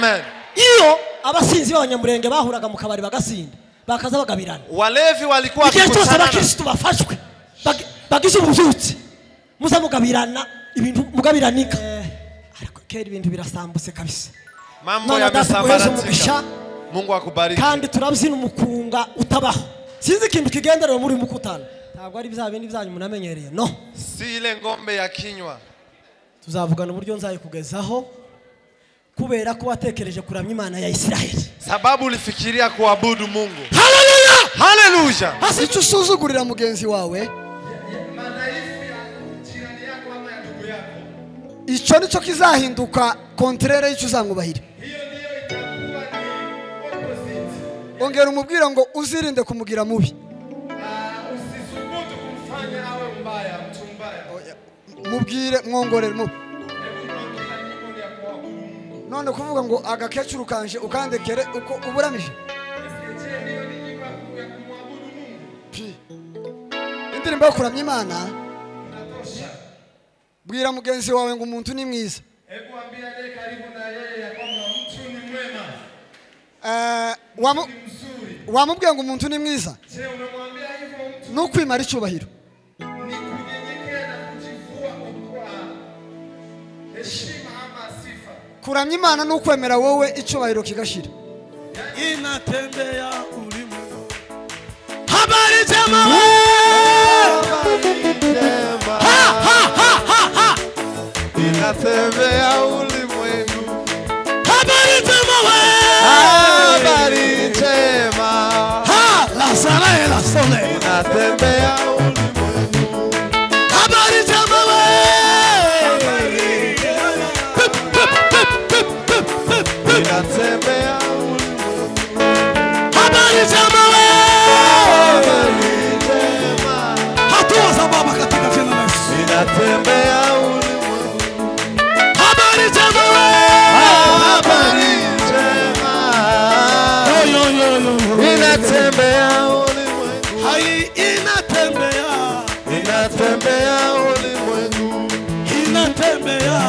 Amen. Iyo abasinzi b'abanyamurenge bahuraga mu kabari bagasinda bakaza bagabirana. Walevi walikuwa wakikutana Kristo bafashwe bagize ububyutse muza mugabirana ibintu mugabiranika ariko kera ibintu birasambutse kabisa. Mambo yamesambaratika. Mungu akubariki. Kandi turabyina umukunga utabaho. Sinzi ikintu kigenderero muri mukutana. Ntabwo ari bya bindi byanyu munamenyereye no. Si ile ngombe ya kinywa. Tuzavugana uburyo nzayikugezaho kubera ko watekereje kuramya Imana ya Isiraheli. Sababu ulifikiria kuabudu Mungu. Haleluya! Haleluya! Hasi tusuzugurira mugenzi wawe. Madhaifu ya jirani yako ama ya ndugu yako. Ico nico kizahinduka kontrere y'icyo uzamubahira. Hiyo ndio itakuwa ni opposite. Ongera umubwira ngo uzirinde kumugira mubi. Usisubutu kumfanya awe mbaya, mtu mbaya. Mubwire mwongorere mu. None kuvuga ngo agakecuru kanje ukandekere uko uburamije. Indirimbo yo kuramya Imana. Bwira mugenzi wawe ngo umuntu ni mwiza. Hebu ambia yeye karibu na yeye ya kwamba mtu ni mwema. Wamubwiye ngo umuntu ni mwiza. Je, unamwambia hivyo mtu? Nukwimara icyubahiro. Ni kunyenyekea na kujivua kwa heshima ama sifa. Kuramya Imana nukwemera wowe icyubahiro kigashira. Inatembea ulimwengu. Habari njema. Inatembea ulimwengu. Habari njema wewe. Habari njema. La sala la sole. Inatembea ulimwengu. Habari njema wewe. Inatembea ulimwengu. Habari njema wewe. Habari njema. Hatua za baba katika jina la Yesu. Inatembea ulimwengu. Habari njema wewe. Habari njema. Inatembea ulimwengu. Hai inatembea. Inatembea ulimwengu. Inatembea.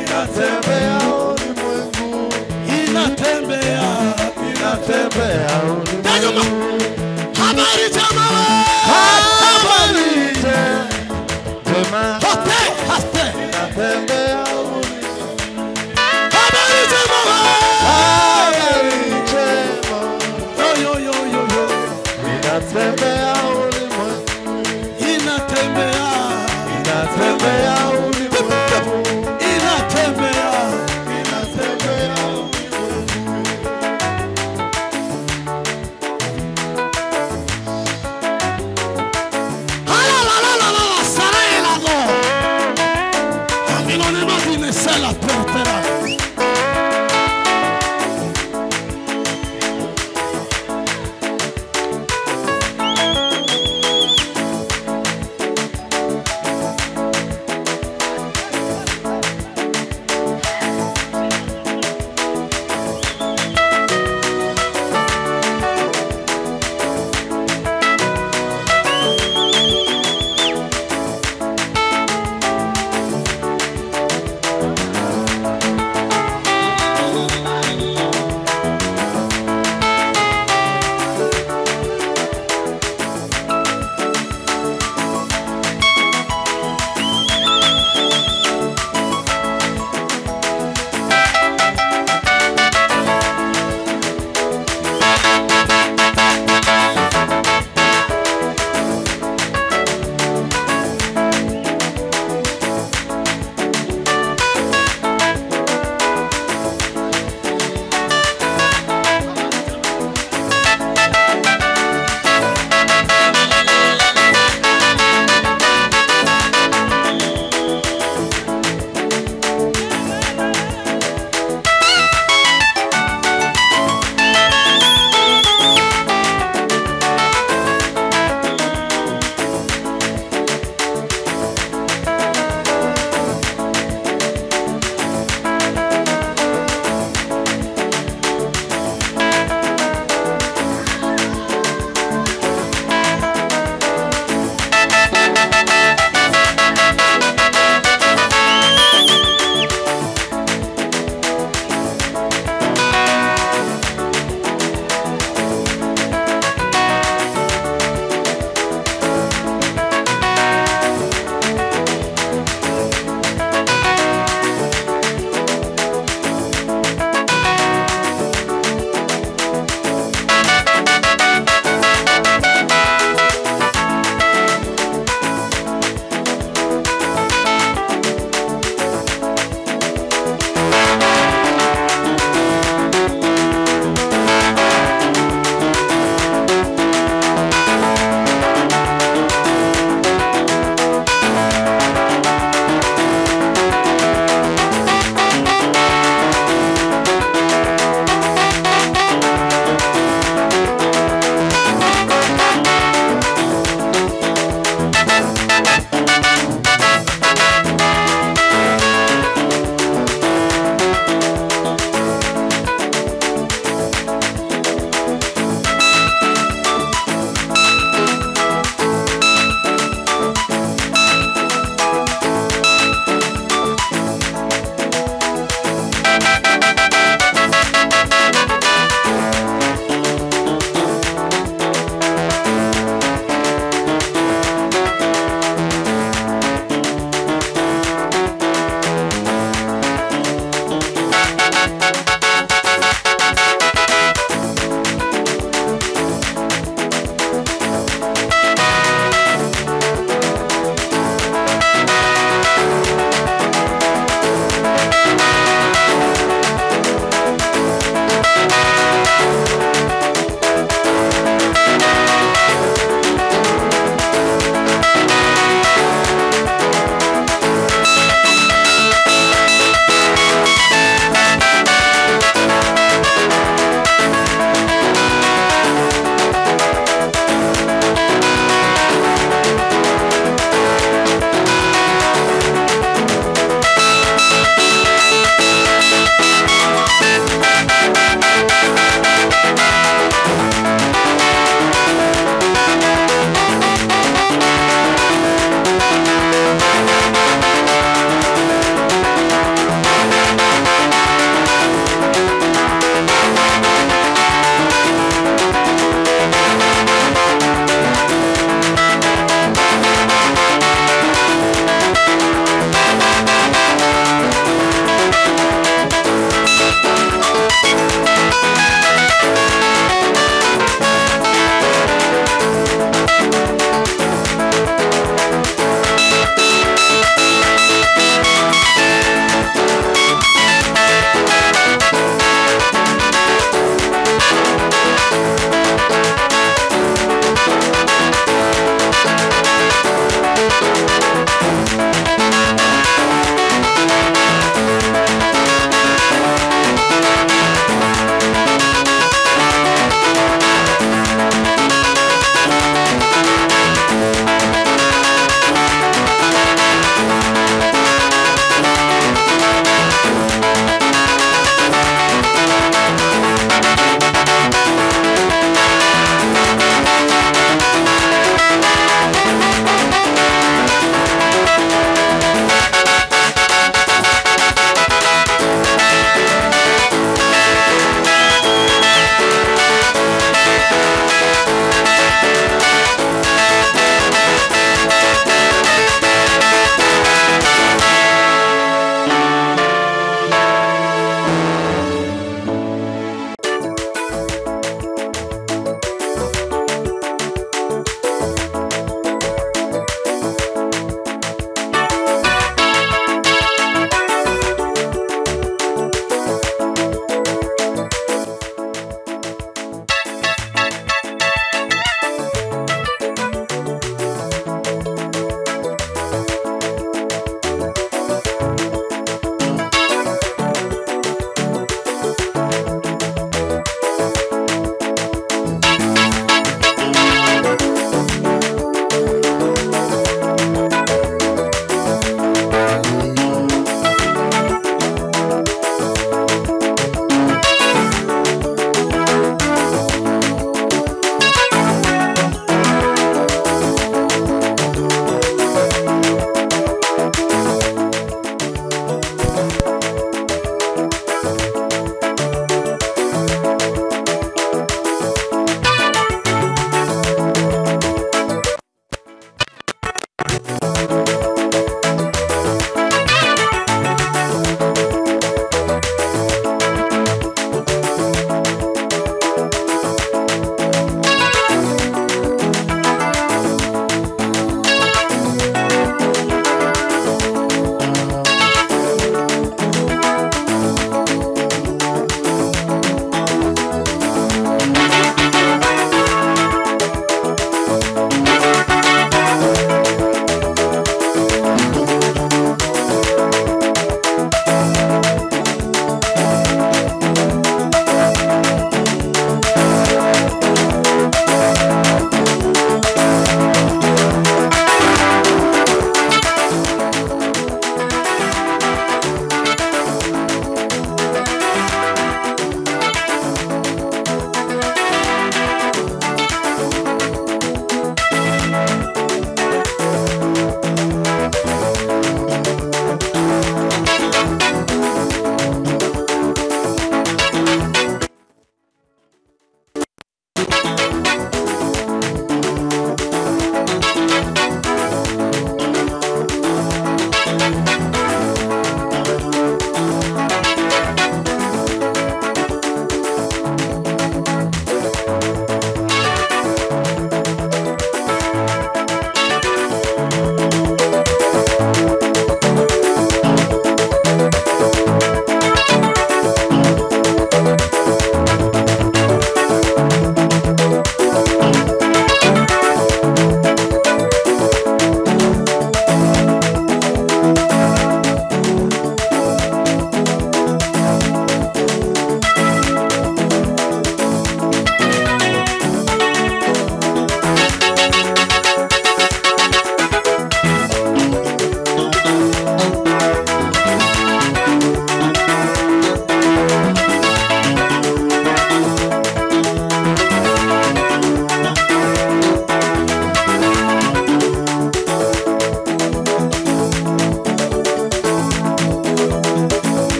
Inatembea ulimwengu. Inatembea. Inatembea ulimwengu. Habari njema wewe. Habari njema. Hote, hote. Inatembea ulimwengu. Habari njema wewe. Habari njema. Inatembea ulimwengu. Inatembea. Inatembea ulimwengu. Inatembea. Inatembea ulimwengu.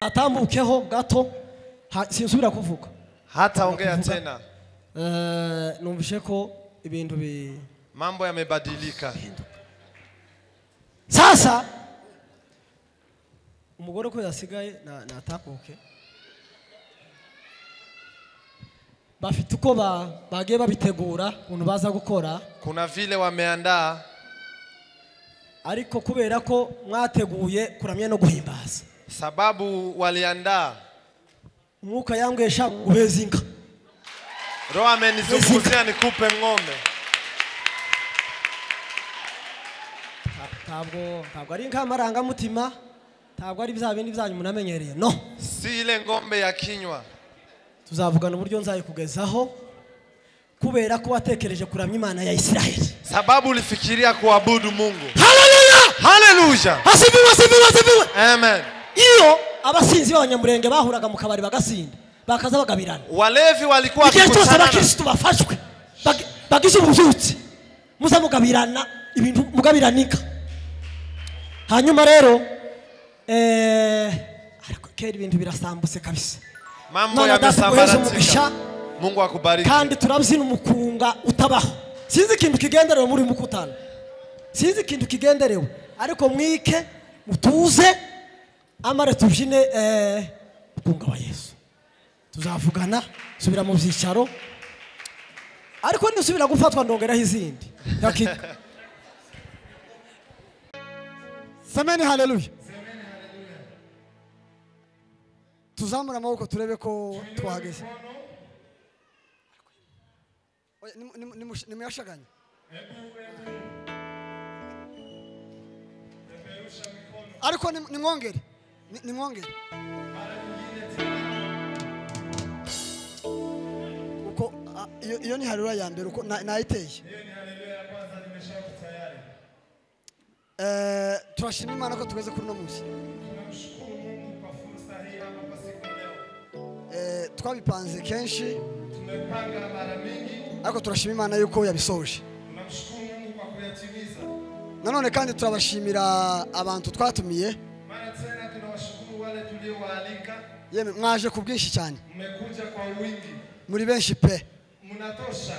atambukeho gato sinsubira kuvuga hata ongea tena. Numvishe ko ibintu mambo yamebadilika. Sasa umugore ko yasigaye natakuke bafite uko bagiye babitegura kuntu baza gukora, kuna vile wameandaa, ariko kubera ko mwateguye kuramya no guhimbaza, sababu waliandaa, umwuka yangwesha guhezinga, Roho amenizunguzia nikupe ng'ombe. Ntabwo ari nkamaranga mutima, ntabwo ari bya bindi byanyu munamenyereye, no, si ile ng'ombe ya kinywa. Tuzavugana uburyo nzayikugezaho kubera ko watekereje kuramya Imana ya Isiraheli, sababu ulifikiria kuabudu Mungu. Haleluya, haleluya, asifiwe, asifiwe, asifiwe, amen. Iyo abasinzi b'abanyamurenge bahuraga mu kabari bagasinda, bakaza bagabirana. Walevi walikuwa Igihe cyose wakikutana. abakristo bafashwe bagize ububyutse muza mugabirana ibintu mugabiranika. Hanyuma rero ariko kera ibintu birasambutse kabisa. Mambo yamesambaratika. Umugisha Mungu akubariki. kandi turabyina umukunga utabaho. Sinzi ikintu kigenderewe muri mukutana. Sinzi ikintu kigenderewe ariko mwike mutuze amare tubyine umukunga wa Yesu. Tuzavugana subira mu byicaro ariko nisubira gufatwa ndongeraho izindi dakika. Semeni haleluya. Tuzamura amaboko turebe ko twahageze. Nimuyashaganye. Ariko nimwongere. Nimwongere. Uko iyo ni haleluya ya mbere uko nayiteye. Turashima Imana ko tugeze kuri no munsi. Twabipanze kenshi Tumepanga mara mingi. ariko turashima Imana yuko yabisoje. Tunamshukuru Mungu kwa kuyatimiza. Nanone kandi turabashimira abantu twatumiye. Mara tena tunawashukuru wale tuliowaalika. Yeme mwaje ku bwinshi cyane. Mmekuja kwa wingi. Muri benshi pe. Mnatosha.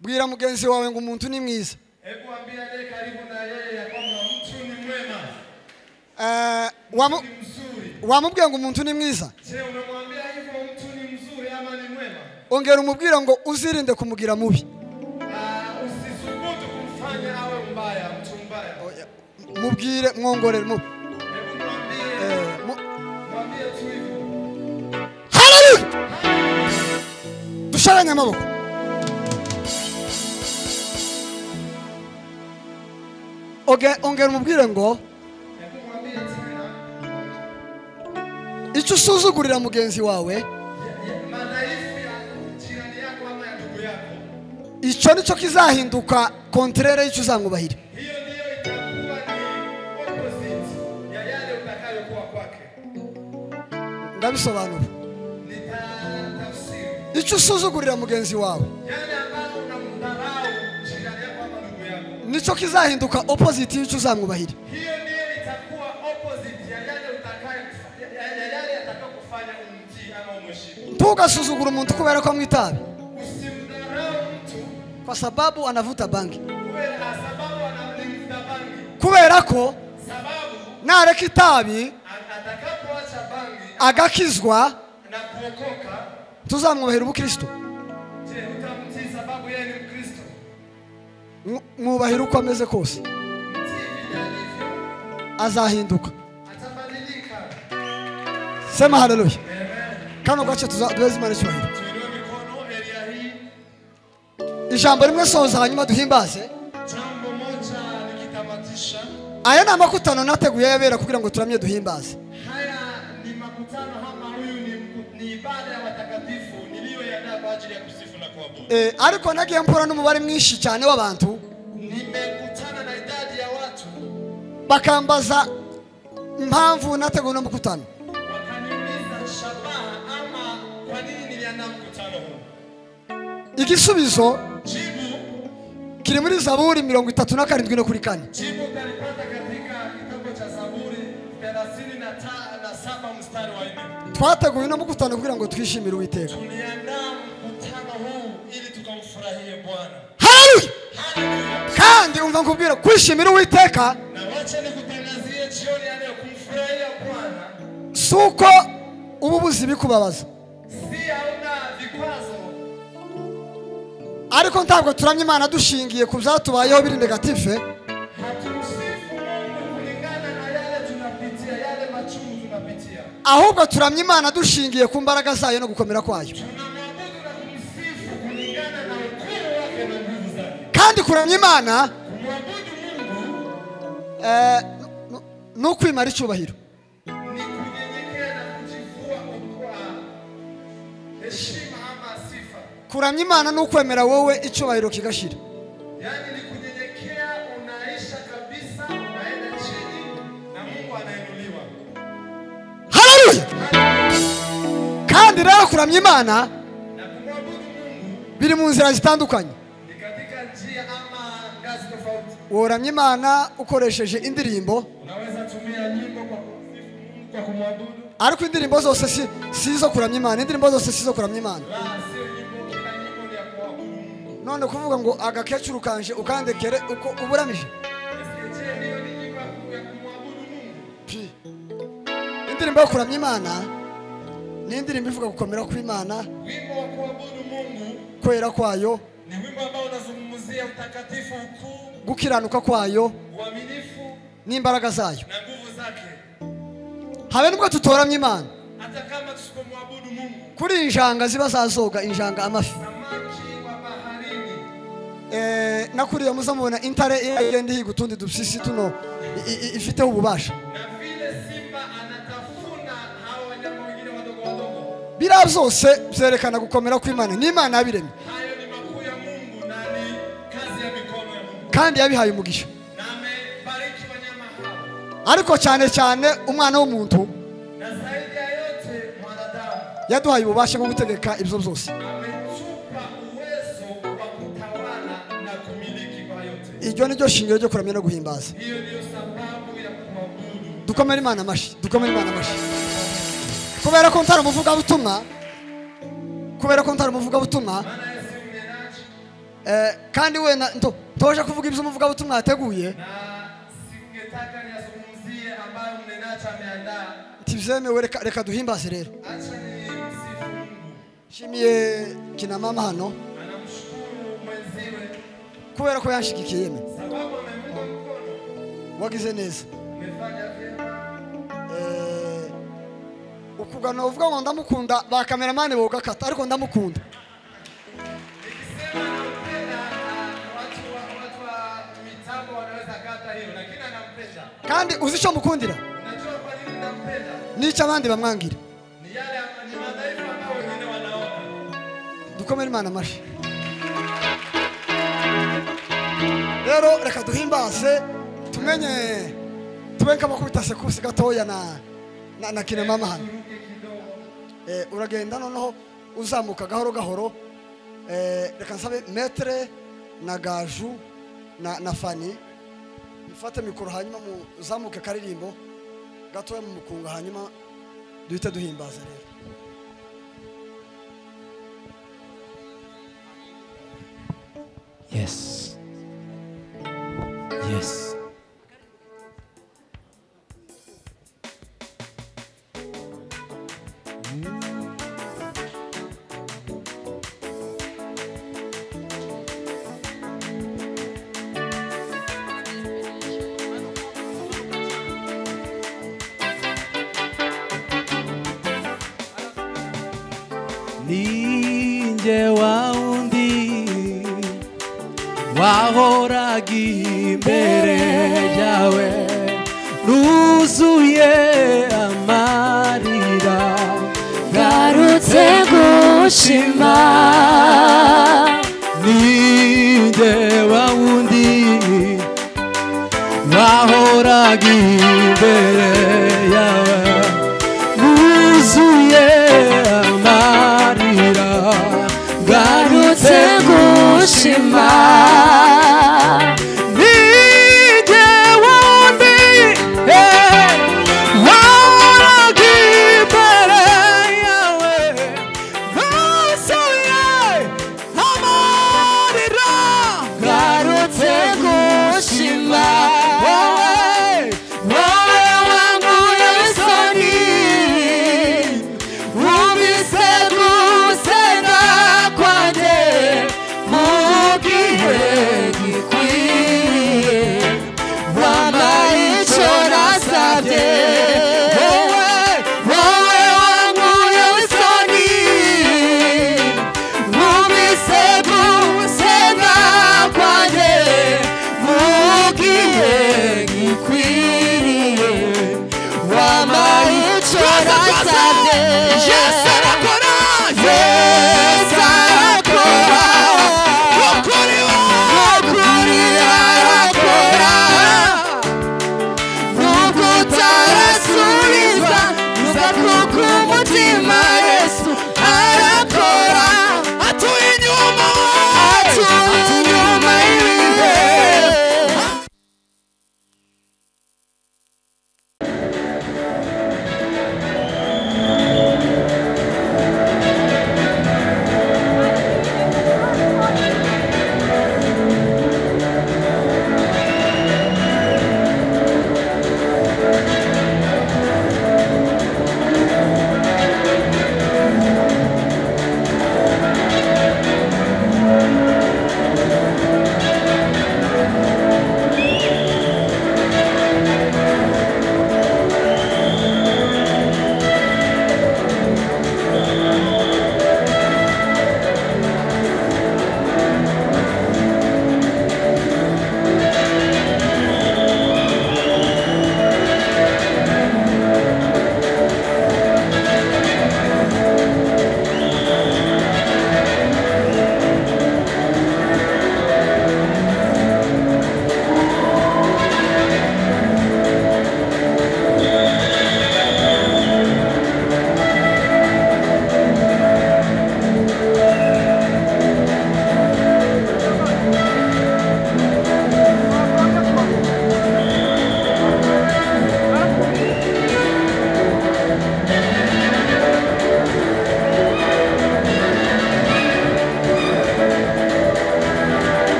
Bwira mugenzi wawe ngo umuntu ni mwiza. Hebu ambia aliye karibu na yeye ya kwamba mtu ni mwema. Wamubwira ngo umuntu ni mwiza. Je, unamwambia hivyo mtu ni mzuri ama ni mwema? Ongera umubwira ngo uzirinde kumugira mubi. Usisubutu kumfanya awe mbaya, mtu mbaya. Mubwire mwongorere mu. Hebu mwambie tu hivyo. Haleluya. Dushaganye amaboko. Ongera umubwire ngo icyo usuzugurira mugenzi wawe madhaifu ya jirani yako ama ya ndugu yako, icyo nicyo kizahinduka kontrere y'icyo uzamwubahira. hiyo ndiyo itakuwa ni opposite ya yale utakayokuwa kwake. Ndabisobanura. Nitatafsiri. Icyo usuzugurira mugenzi wawe Yale ambayo unamdharau jirani yako ama ndugu yako, nicyo kizahinduka opposite y'icyo uzamwubahira. hiyo ndiyo itakuwa opposite ya yale atakayokufanya umtii ama umheshimu. Ntugasuzugura umuntu kubera ko amwitabi Usimdharau mtu kwa sababu anavuta bangi, sababu anamlimuta bangi, kubera ko sababu nareka itabi atakapoacha bangi agakizwa na kuokoka. tuzamwubahira ubukristo. Je, utamtii sababu yeye ni Mkristo? Mwubahira uko ameze kose, Mtii vile alivyo, azahinduka. atabadilika. Sema haleluya. Kano gace tuweze Imana icyubahiro. Tuinue mikono area hii. Ijambo rimwe soza hanyuma duhimbaze. Jambo moja nikitamatisha. Aya ni amakutano nateguye yabera kugira ngo turamye duhimbaze. Haya ni makutano ama huyu ni ibada ya watakatifu niliyoiandaa kwa ajili ya kusifu na kuabudu. Ariko nagiye mpora n'umubare mwinshi cyane w'abantu Nimekutana na idadi ya watu bakambaza impamvu nateguye no mukutano. wakaniuliza shabaha ama kwa nini niliandaa mkutano huu. Igisubizo Jibu kiri muri Zaburi 37 no kuri 4. Jibu utalipata katika kitabu cha Zaburi 37 mstari wa 4. Twateguye no mukutano kugira ngo twishimire Uwiteka. Tuliandaa mkutano huu ili tukamfurahie Bwana. Haleluya. Haleluya. Kandi umva nkubwira kwishimira Uwiteka Na wacha nikutangazie jioni ya leo kumfurahia Bwana. suko ubu buzi bikubabaza. Si hauna vikwazo. Ariko ntabwo turamye Imana dushingiye ku byatubayeho biri negative. Hatumsifu Mungu kulingana na yale tunapitia, yale machungu tunapitia. Ahubwo turamye Imana dushingiye ku mbaraga zayo no gukomera kwayo. Tunamwabudu na kumsifu kulingana na ukuu wake na nguvu zake. Kandi kuramya Imana Kumwabudu Mungu no kwimara icyubahiro. ni kunyenyekea na kujivua kwa heshima ama sifa. Kuramya Imana no kwemera wowe icyubahiro kigashira. Yaani ni kunyenyekea, unaisha kabisa, unaenda chini na Mungu anainuliwa. Haleluya. kandi rero kuramya Imana na kumwabudu Mungu biri mu nzira zitandukanye. ni katika njia ama ngazi tofauti. Woramya Imana ukoresheje indirimbo, Unaweza tumia nyimbo kwa kumsifu Mungu, kwa kumwabudu. ariko indirimbo zose si izo kuramya Imana. Indirimbo zose si izo kuramya Imana. La, sio nyimbo, kila nyimbo ni ya kuabudu Mungu. None kuvuga ngo agakecuru kanje ukandekere uko uburamije. Je, hiyo ni nyimbo ya kumwabudu Mungu? Indirimbo yo kuramya Imana ni indirimbo ivuga gukomera kw'Imana, Wimbo wa kuabudu Mungu kwera kwayo, ni wimbo ambao unazungumzia utakatifu, ukuu, gukiranuka kwayo uaminifu n'imbaraga zayo. na nguvu zake. Habe nubwo tutoramya Imana, Hata kama tusipomwabudu Mungu, kuri injanga ziba zazoga, injanga amafi, samaki wa baharini nakuriya muzamubona intare igenda ihiga utundi dupsisi tuno ifiteho ububasha. na vile simba anatafuna hao wanyama wengine wadogo wadogo. Biriya byose byerekana gukomera kw'Imana. Ni Imana yabiremye Hayo ni makuu ya Mungu na ni kazi ya mikono ya Mungu, kandi yabihaye umugisha. na amebariki wanyama hao, Ariko cyane cyane umwana w'umuntu na zaidi ya yote mwanadamu yaduhaye ububasha bwo gutegeka ibyo byose. ametupa uwezo wa kutawala na kumiliki kwa yote. Iryo ni ryo shingiro ryo kuramya no guhimbaza. Hiyo ndiyo sababu ya kuabudu. Dukomere Imana amashi, dukomere Imana amashi. Kubera ko ntari umuvugabutumwa, kubera ko ntari umuvugabutumwa, Maana Yesu mnenaji, kandi we ntoje kuvuga ibyo umuvugabutumwa yateguye, na singetaka niyazungumzie ambayo mnenaji ameandaa. ntibyemewe. Reka duhimbaze rero. Acha ni msifu Mungu. Nshimiye kina mama hano Anamshukuru mwenziwe kubera ko yanshigikiye yeme, sababu amemunga mkono. wagize neza. Umefanya vyema. Ukugana uvuga ngo ndamukunda, ba kameramani bogakata, ariko ndamukunda. Nikisema nampenda, watu wa mitambo wanaweza kata hiyo, lakini anampenda. Kandi uzi icyo mukundira, Unajua kwa nini nampenda? n'icyo abandi bamwangira. Ni yale ni madhaifu ambayo wengine wanaona. Dukomere Imana amashi. Rero reka duhimbaze, tumenye tubenka amakubita sekusi gatoya na kina mama hano. Turuke kidogo. Uragenda noneho uzamuka gahoro gahoro. Reka nsabe metre na gaju na fani mufate mikoro, hanyuma muzamuke karirimbo gatoya mu mukunga, hanyuma duhite duhimbaza rero. Yes. Yes. Ninje waundi wahoraga imbere yawe, nuzuye amarira, garutse gushima